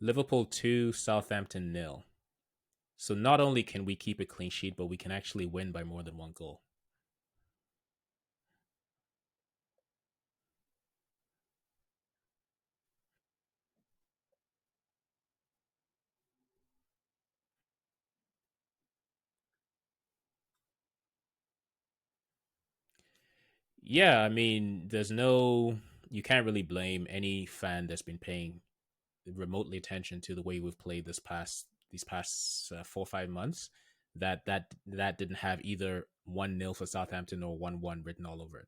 Liverpool 2, Southampton nil. So not only can we keep a clean sheet, but we can actually win by more than one goal. Yeah, I mean, you can't really blame any fan that's been paying remotely attention to the way we've played these past 4 or 5 months. That didn't have either 1-0 for Southampton or 1-1 written all over it.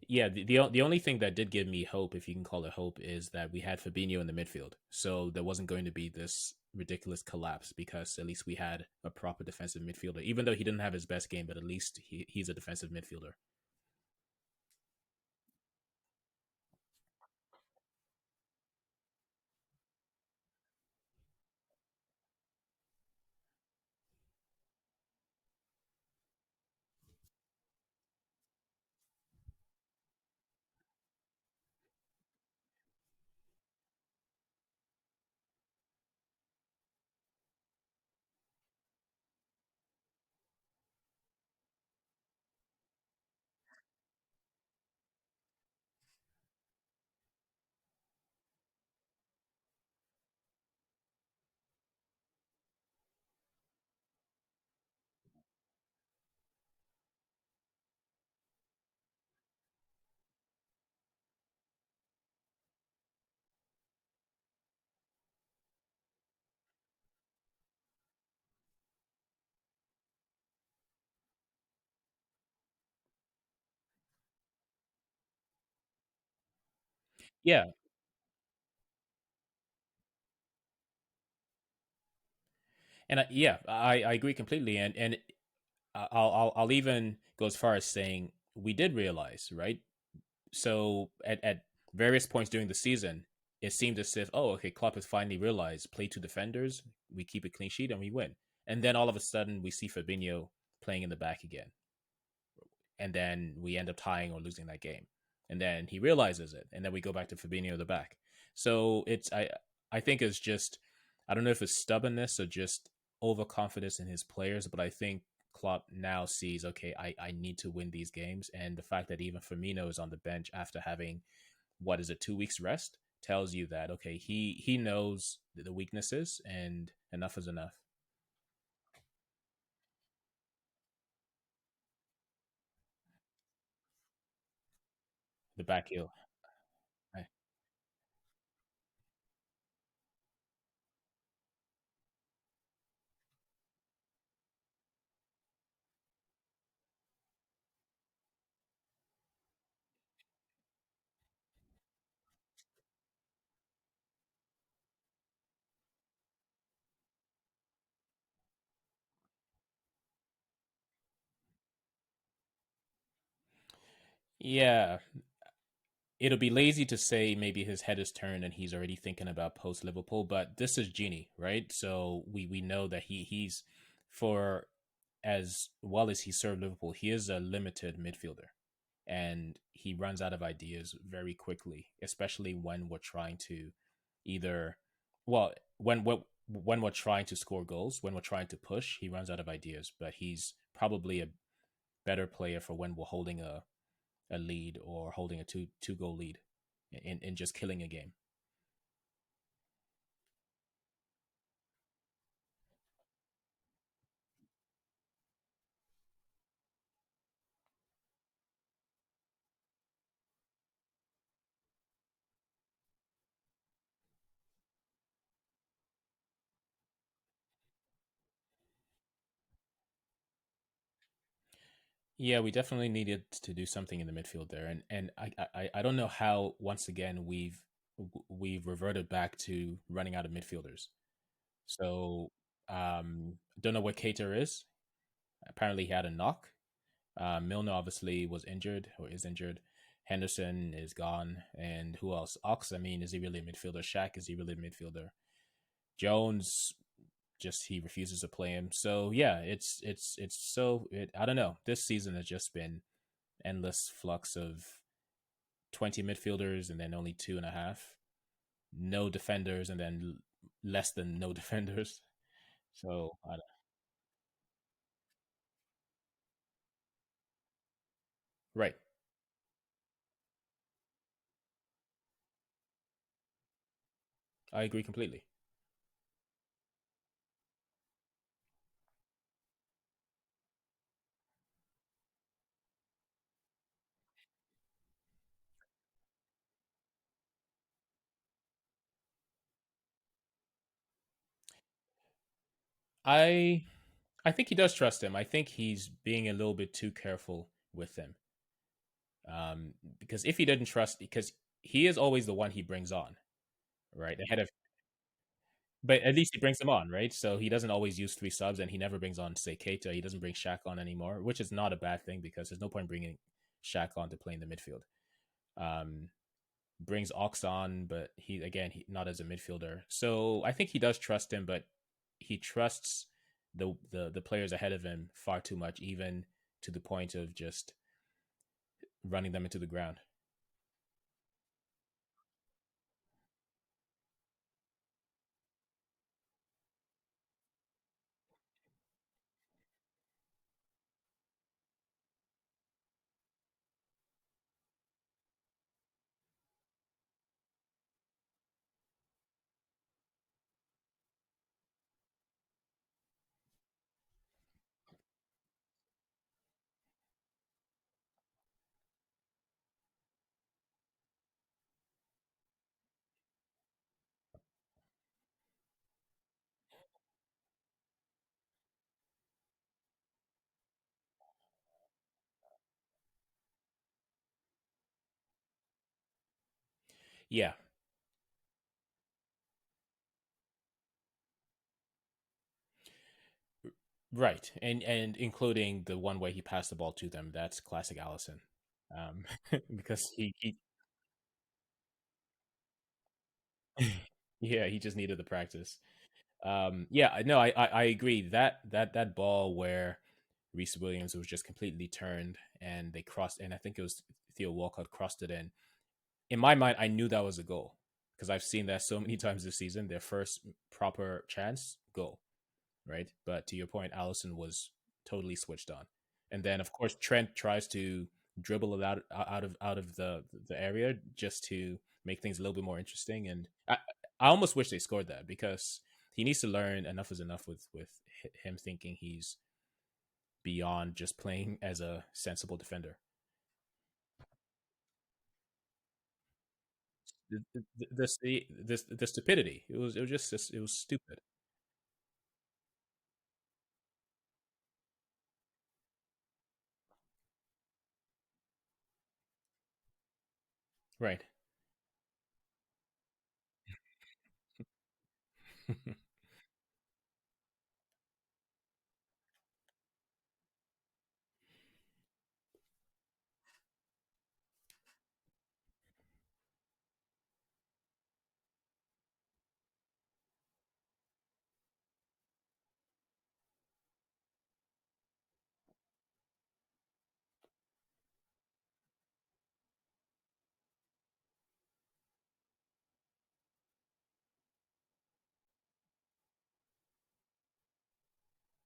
Yeah, the only thing that did give me hope, if you can call it hope, is that we had Fabinho in the midfield, so there wasn't going to be this ridiculous collapse because at least we had a proper defensive midfielder. Even though he didn't have his best game, but at least he's a defensive midfielder. Yeah, and I agree completely, and I'll even go as far as saying we did realize, right? So at various points during the season, it seemed as if, oh, okay, Klopp has finally realized play two defenders, we keep a clean sheet and we win. And then all of a sudden we see Fabinho playing in the back again. And then we end up tying or losing that game. And then he realizes it. And then we go back to Fabinho in the back. So I think it's just I don't know if it's stubbornness or just overconfidence in his players, but I think Klopp now sees, okay, I need to win these games. And the fact that even Firmino is on the bench after having what is it, 2 weeks rest, tells you that okay, he knows the weaknesses and enough is enough. The back heel. Yeah, it'll be lazy to say maybe his head is turned and he's already thinking about post Liverpool, but this is Genie, right? So we know that he's for as well as he served Liverpool, he is a limited midfielder and he runs out of ideas very quickly, especially when we're trying to either well when we're trying to score goals, when we're trying to push, he runs out of ideas. But he's probably a better player for when we're holding a lead or holding a two goal lead in just killing a game. Yeah, we definitely needed to do something in the midfield there, and I don't know how once again we've reverted back to running out of midfielders. So don't know what Cater is. Apparently, he had a knock. Milner obviously was injured or is injured. Henderson is gone, and who else? Ox. I mean, is he really a midfielder? Shaq, is he really a midfielder? Jones. just he refuses to play him. So yeah, it's so I don't know. This season has just been endless flux of 20 midfielders and then only two and a half, no defenders and then less than no defenders. So right, I agree completely. I I think he does trust him. I think he's being a little bit too careful with him. Because if he didn't trust, because he is always the one he brings on, right? Ahead of, but at least he brings them on, right? So he doesn't always use three subs, and he never brings on, say, Keita. He doesn't bring Shaq on anymore, which is not a bad thing because there's no point bringing Shaq on to play in the midfield. Um, Brings Ox on, but he again, he not as a midfielder. So I think he does trust him, but he trusts the players ahead of him far too much, even to the point of just running them into the ground. Yeah, right, and including the one way he passed the ball to them. That's classic Allison, um, because he yeah, he just needed the practice. Yeah, no, I agree that that ball where Rhys Williams was just completely turned and they crossed, and I think it was Theo Walcott crossed it in. In my mind, I knew that was a goal because I've seen that so many times this season. Their first proper chance, goal, right? But to your point, Allison was totally switched on, and then of course Trent tries to dribble it out of the area just to make things a little bit more interesting. And I almost wish they scored that because he needs to learn enough is enough with him thinking he's beyond just playing as a sensible defender. The stupidity. It was just it was stupid. Right.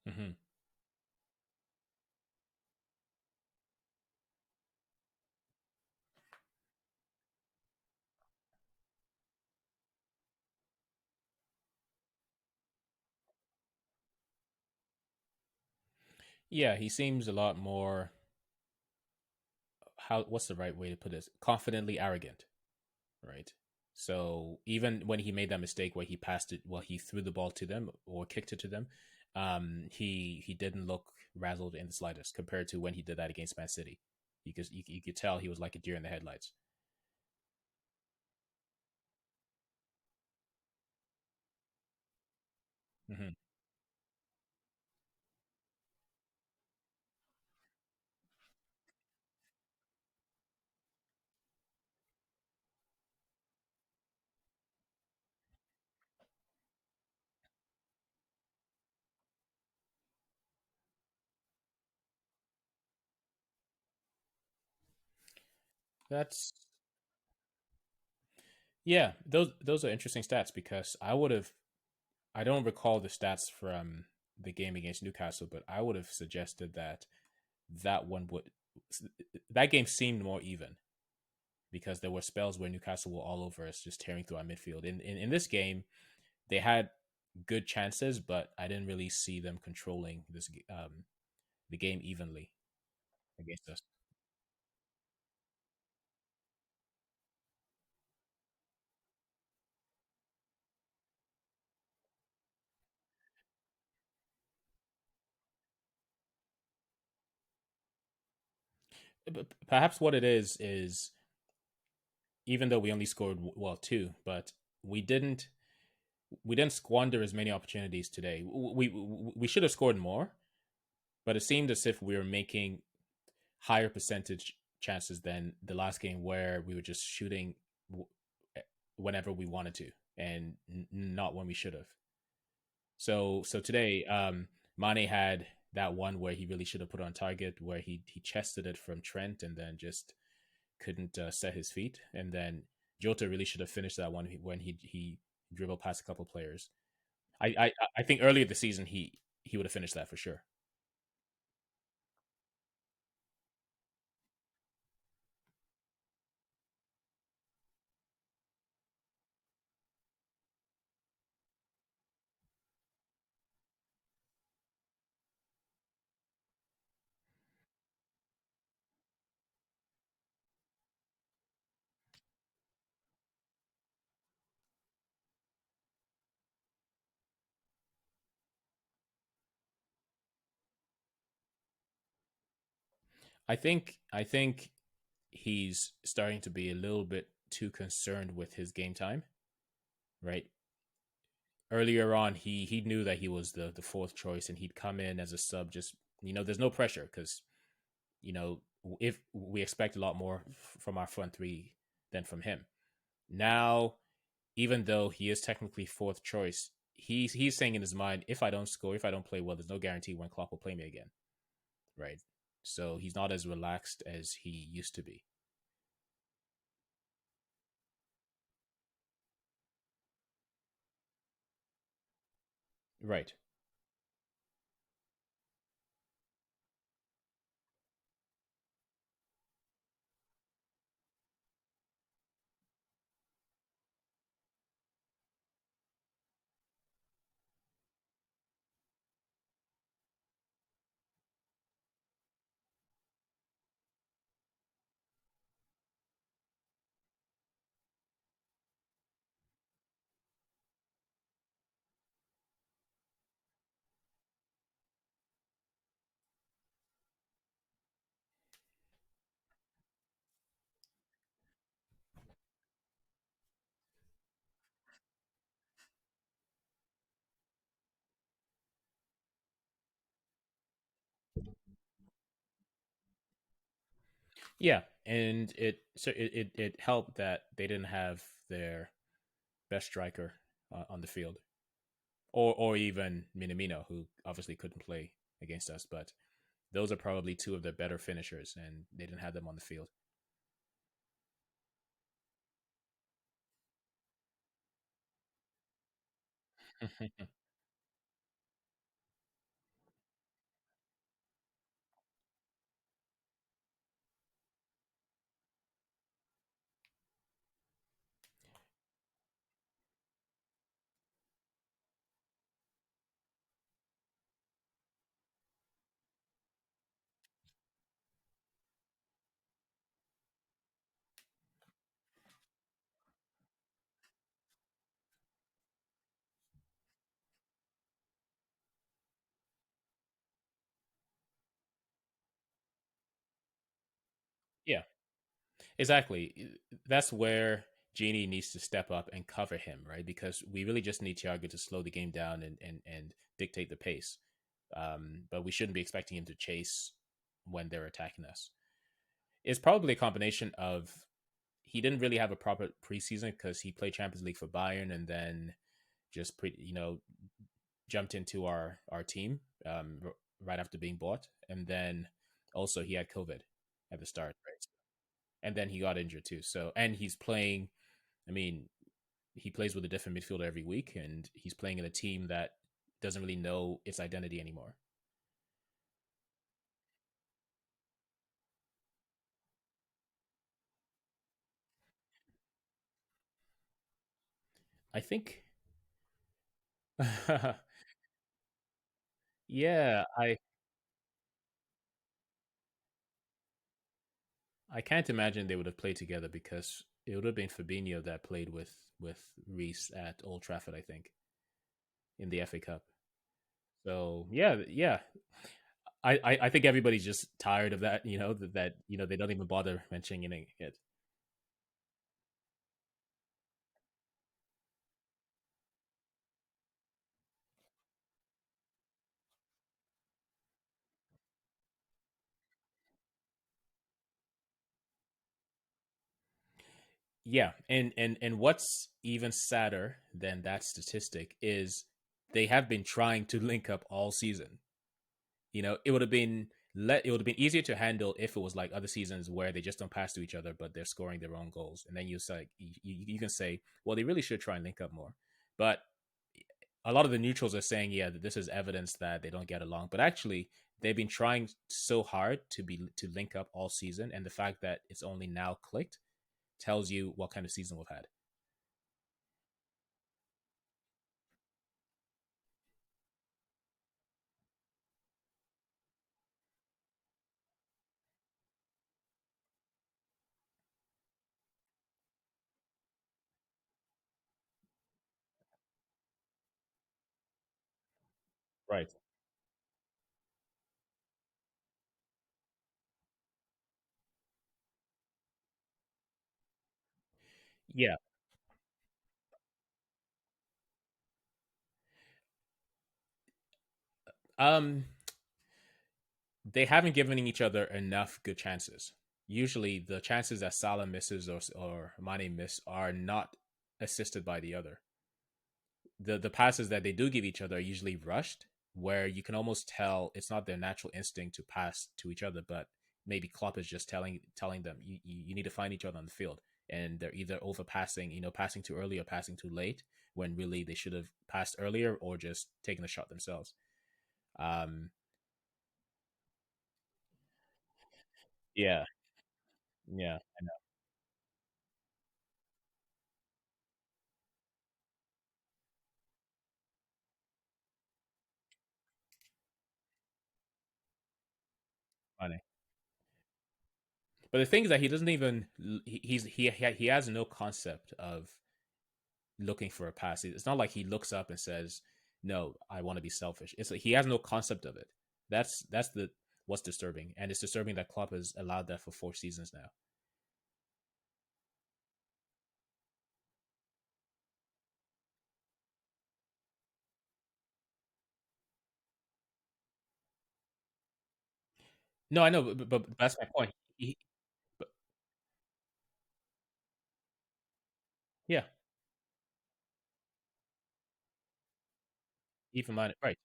Hmm. Yeah, he seems a lot more, how what's the right way to put this? Confidently arrogant, right? So even when he made that mistake where he passed it, well, he threw the ball to them or kicked it to them, he didn't look razzled in the slightest compared to when he did that against Man City. You could tell he was like a deer in the headlights. Hmm. That's yeah. Those are interesting stats because I don't recall the stats from the game against Newcastle, but I would have suggested that that one would that game seemed more even because there were spells where Newcastle were all over us, just tearing through our midfield. In this game, they had good chances, but I didn't really see them controlling the game evenly against us. But perhaps what it is even though we only scored well two, but we didn't we didn't squander as many opportunities today. We should have scored more, but it seemed as if we were making higher percentage chances than the last game where we were just shooting eh, whenever we wanted to and not when we should have. So today, Mane had that one where he really should have put on target, where he chested it from Trent and then just couldn't set his feet, and then Jota really should have finished that one when he dribbled past a couple players. I think earlier this season he would have finished that for sure. I think he's starting to be a little bit too concerned with his game time, right? Earlier on, he knew that he was the fourth choice, and he'd come in as a sub. Just there's no pressure because you know if we expect a lot more from our front three than from him. Now, even though he is technically fourth choice, he's saying in his mind, if I don't score, if I don't play well, there's no guarantee when Klopp will play me again, right? So he's not as relaxed as he used to be. Right. Yeah, and it helped that they didn't have their best striker on the field, or even Minamino, who obviously couldn't play against us. But those are probably two of the better finishers, and they didn't have them on the field. Yeah, exactly. That's where Genie needs to step up and cover him, right? Because we really just need Thiago to slow the game down and dictate the pace. But we shouldn't be expecting him to chase when they're attacking us. It's probably a combination of he didn't really have a proper preseason because he played Champions League for Bayern and then just jumped into our team right after being bought, and then also he had COVID at the start, right? and then he got injured too. So and he's playing. I mean, he plays with a different midfielder every week, and he's playing in a team that doesn't really know its identity anymore. I think, yeah, I can't imagine they would have played together because it would have been Fabinho that played with Reese at Old Trafford, I think, in the FA Cup. So yeah, yeah. I think everybody's just tired of that. That they don't even bother mentioning it. Yeah, and what's even sadder than that statistic is they have been trying to link up all season. It would have been it would have been easier to handle if it was like other seasons where they just don't pass to each other, but they're scoring their own goals, and then you can say, well, they really should try and link up more. But a lot of the neutrals are saying, yeah, that this is evidence that they don't get along, but actually they've been trying so hard to link up all season, and the fact that it's only now clicked tells you what kind of season we've had. Right. Yeah. Um, they haven't given each other enough good chances. Usually, the chances that Salah misses or Mane miss are not assisted by the other. The passes that they do give each other are usually rushed, where you can almost tell it's not their natural instinct to pass to each other, but maybe Klopp is just telling them you need to find each other on the field, and they're either overpassing, passing too early or passing too late, when really they should have passed earlier or just taken the shot themselves. Um, yeah, yeah, I know. Funny. But the thing is that he doesn't even he has no concept of looking for a pass. It's not like he looks up and says, "No, I want to be selfish." It's like he has no concept of it. That's the what's disturbing, and it's disturbing that Klopp has allowed that for 4 seasons now. No, I know, but that's my point. But yeah, even mine, right?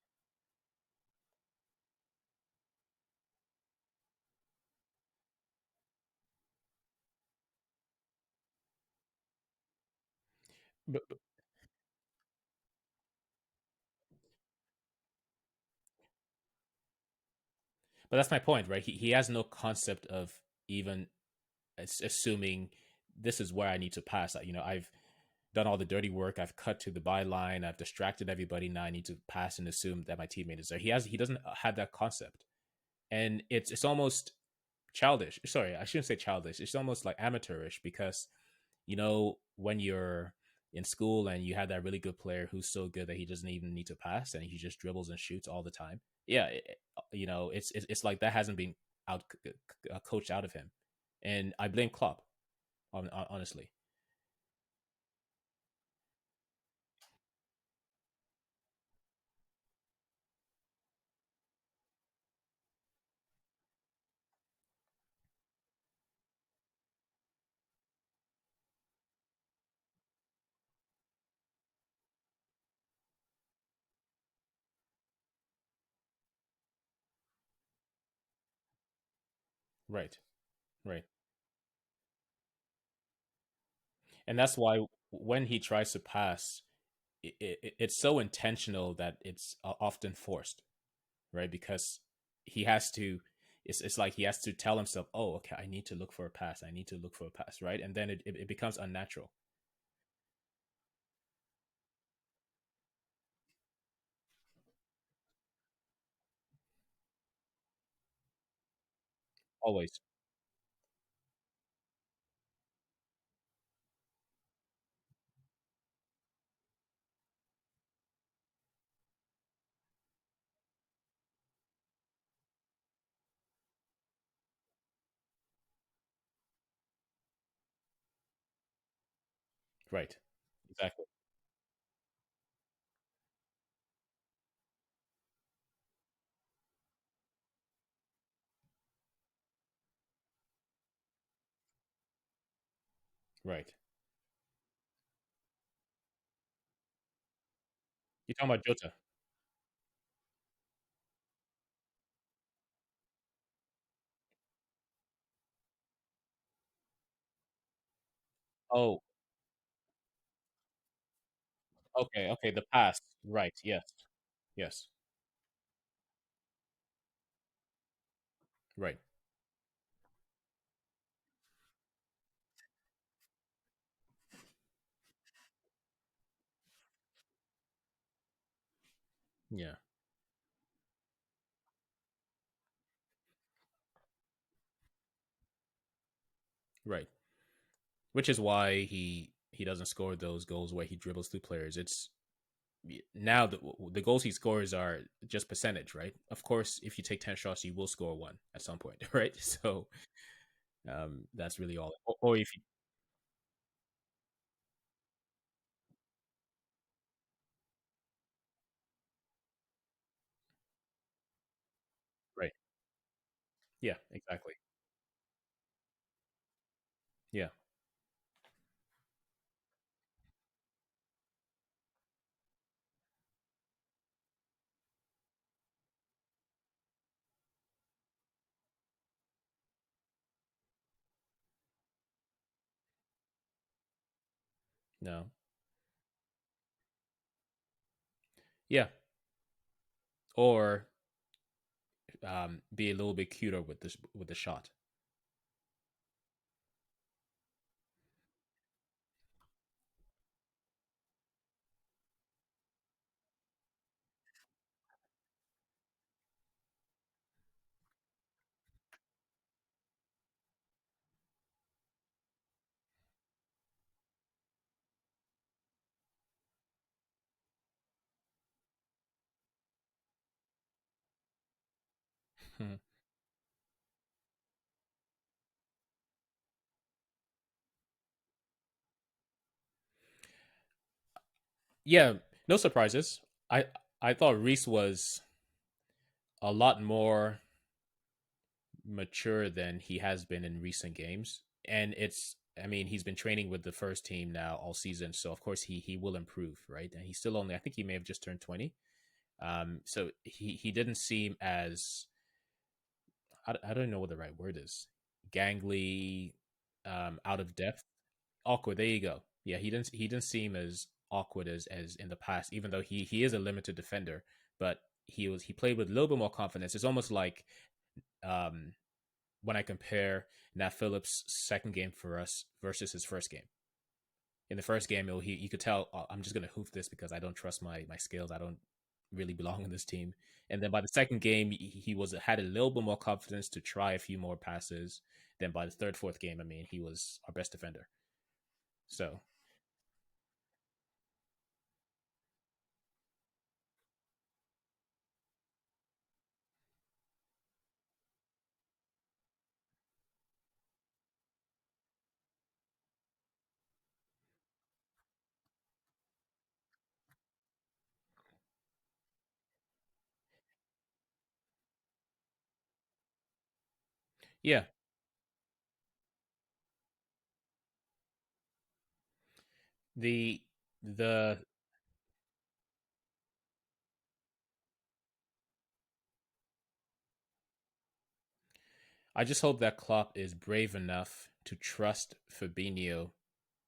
But that's my point, right? He has no concept of even assuming this is where I need to pass. I've done all the dirty work. I've cut to the byline. I've distracted everybody. Now I need to pass and assume that my teammate is there. He doesn't have that concept, and it's almost childish. Sorry, I shouldn't say childish. It's almost like amateurish because when you're in school and you have that really good player who's so good that he doesn't even need to pass and he just dribbles and shoots all the time. Yeah, it's like that hasn't been out coached out of him, and I blame Klopp. Honestly, right, right. And that's why when he tries to pass, it's so intentional that it's often forced, right? Because he has to. It's like he has to tell himself, "Oh, okay, I need to look for a pass. I need to look for a pass," right? And then it becomes unnatural. Always. Right. Exactly. Right. You're talking about Jota. Oh, okay. Okay. The pass. Right. Yes. Yes. Right. Yeah. Right. Which is why he doesn't score those goals where he dribbles through players. It's now the goals he scores are just percentage, right? Of course, if you take 10 shots, you will score one at some point, right? So that's really all. Or if you right, yeah, exactly, yeah, no, yeah, or be a little bit cuter with this with the shot. Yeah, no surprises. I I thought Reese was a lot more mature than he has been in recent games. And it's I mean, he's been training with the first team now all season, so of course he will improve, right? And he's still only I think he may have just turned 20. So he didn't seem as I don't know what the right word is. Gangly, out of depth, awkward. There you go. Yeah, he didn't seem as awkward as in the past, even though he is a limited defender, but he played with a little bit more confidence. It's almost like um when I compare Nat Phillips' second game for us versus his first game. In the first game, he you could tell, oh, I'm just gonna hoof this because I don't trust my skills. I don't really belong in this team. And then by the second game, he was had a little bit more confidence to try a few more passes. Then by the third, fourth game, I mean, he was our best defender. So yeah, the the I just hope that Klopp is brave enough to trust Fabinho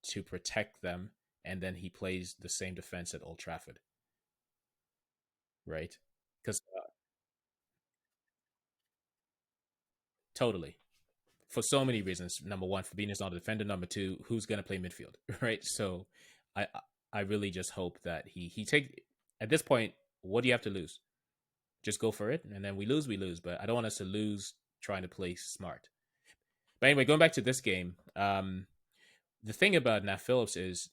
to protect them, and then he plays the same defense at Old Trafford, right? Because totally, for so many reasons. Number one, Fabinho's not a defender. Number two, who's going to play midfield, right? So I I really just hope that he take at this point. What do you have to lose? Just go for it, and then we lose. But I don't want us to lose trying to play smart. But anyway, going back to this game, the thing about Nat Phillips is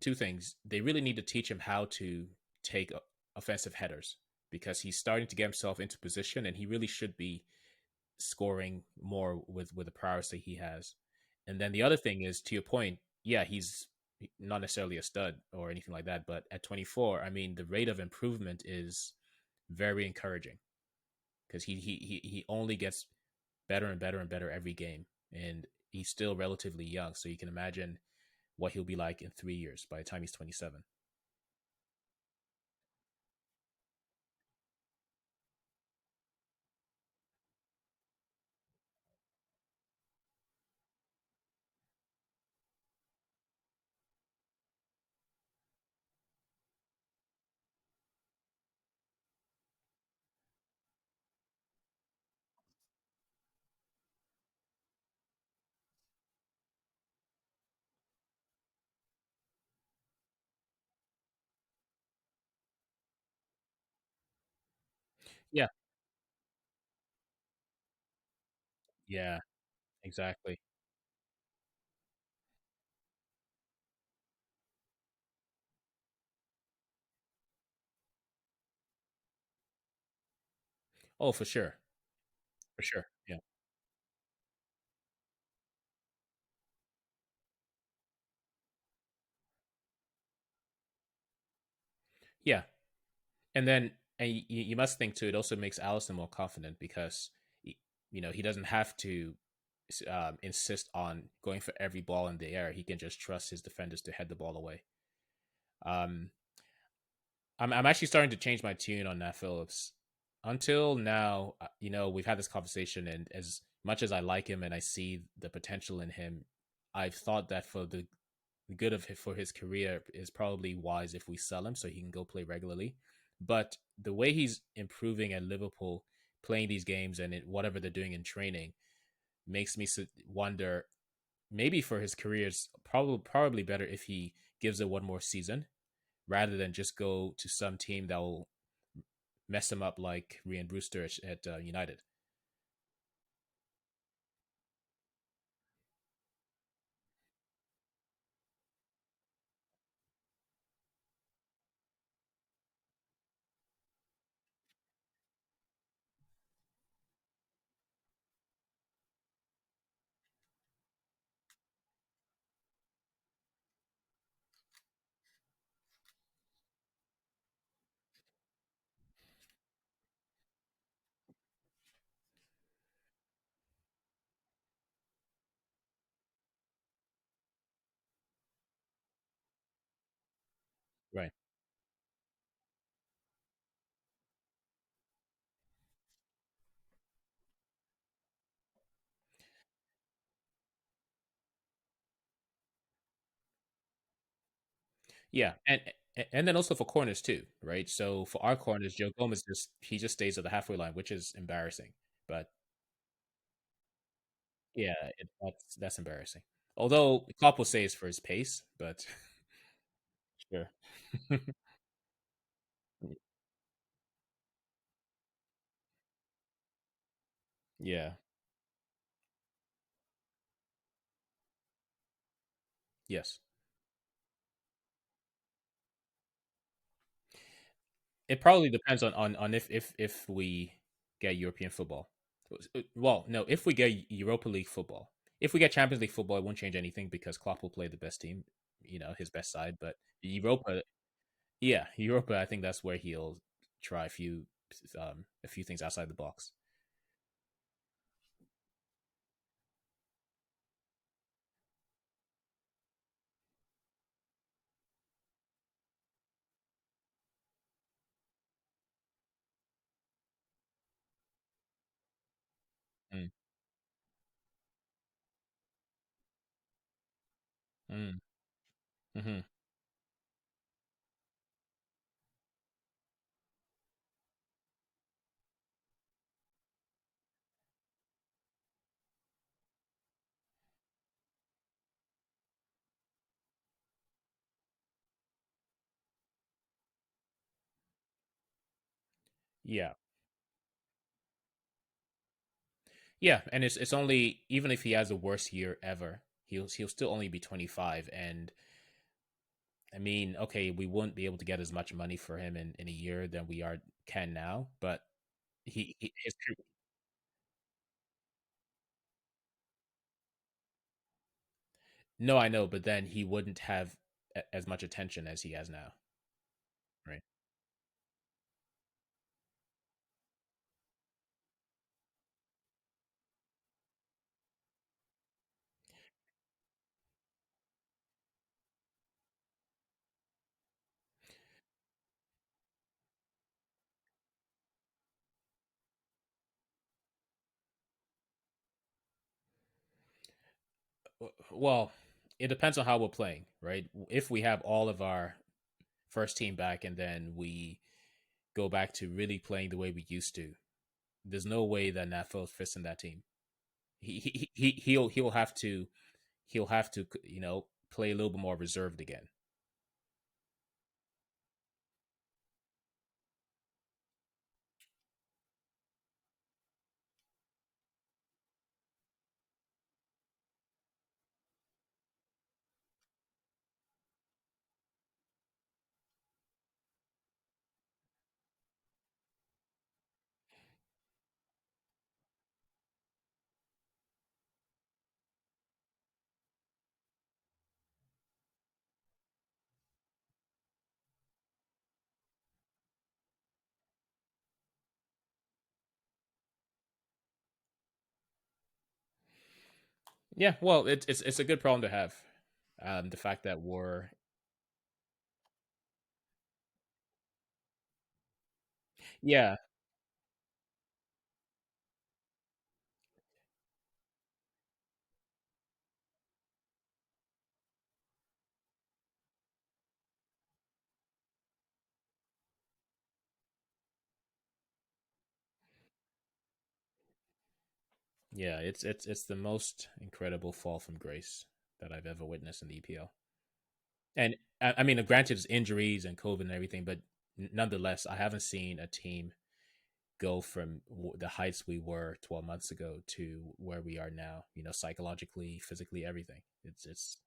two things. They really need to teach him how to take offensive headers because he's starting to get himself into position, and he really should be scoring more with the prowess that he has. And then the other thing is, to your point, yeah, he's not necessarily a stud or anything like that, but at 24, I mean, the rate of improvement is very encouraging because he only gets better and better and better every game, and he's still relatively young. So you can imagine what he'll be like in 3 years by the time he's 27. Yeah, yeah, exactly. Oh, for sure, for sure. Yeah, yeah. And then and you must think too. It also makes Allison more confident because he doesn't have to insist on going for every ball in the air. He can just trust his defenders to head the ball away. Um, I'm actually starting to change my tune on Nat Phillips. Until now, we've had this conversation, and as much as I like him and I see the potential in him, I've thought that for the good of for his career is probably wise if we sell him so he can go play regularly. But the way he's improving at Liverpool, playing these games and whatever they're doing in training, makes me wonder maybe for his career it's probably better if he gives it one more season rather than just go to some team that will mess him up like Ryan Brewster at United. Right. Yeah, and then also for corners too, right? So for our corners, Joe Gomez just stays at the halfway line, which is embarrassing. But yeah, that's embarrassing. Although Klopp will say it's for his pace, but sure. Yeah. Yes. It probably depends on if we get European football. Well, no, if we get Europa League football. If we get Champions League football, it won't change anything because Klopp will play the best team, his best side. But Europa, yeah, Europa, I think that's where he'll try a few things outside the box. Mm, mm. Hmm. Yeah, yeah, and it's only even if he has the worst year ever, he'll still only be 25. And I mean, okay, we won't be able to get as much money for him in a year than we are can now, but he his no, I know, but then he wouldn't have as much attention as he has now, right? Well, it depends on how we're playing, right? If we have all of our first team back and then we go back to really playing the way we used to, there's no way that Nat Phillips fits in that team. He'll have to play a little bit more reserved again. Yeah, well, it's a good problem to have. The fact that we're yeah, yeah, it's the most incredible fall from grace that I've ever witnessed in the EPL. And I mean, granted, it's injuries and COVID and everything, but nonetheless, I haven't seen a team go from the heights we were 12 months ago to where we are now. You know, psychologically, physically, everything. It's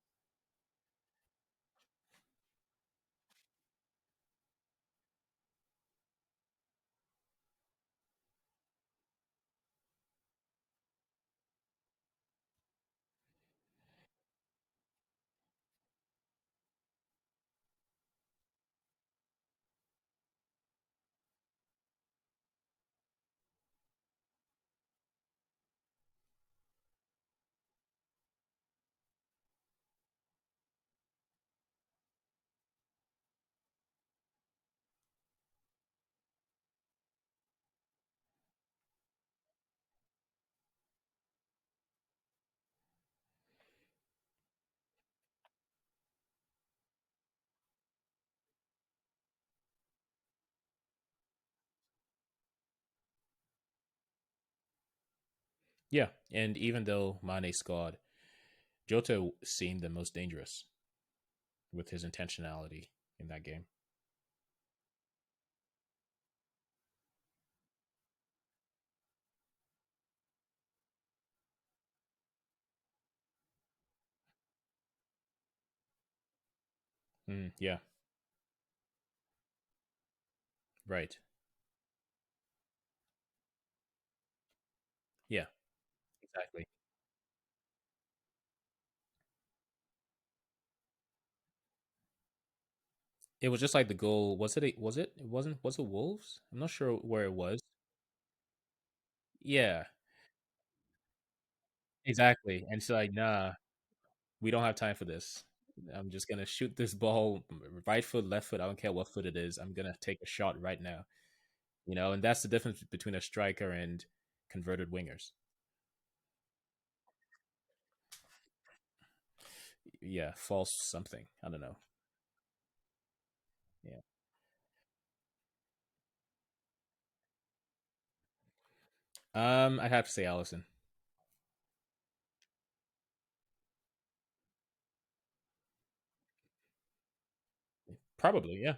yeah. And even though Mane scored, Jota seemed the most dangerous with his intentionality in that game. Yeah, right. Yeah, exactly. It was just like the goal. Was it? Was it? It wasn't. Was it Wolves? I'm not sure where it was. Yeah, exactly. And it's like, nah, we don't have time for this. I'm just gonna shoot this ball, right foot, left foot. I don't care what foot it is. I'm gonna take a shot right now. You know, and that's the difference between a striker and converted wingers. yeah, false something. I don't know. Yeah. I'd have to say Allison. Probably, yeah.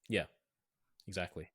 Yeah, exactly.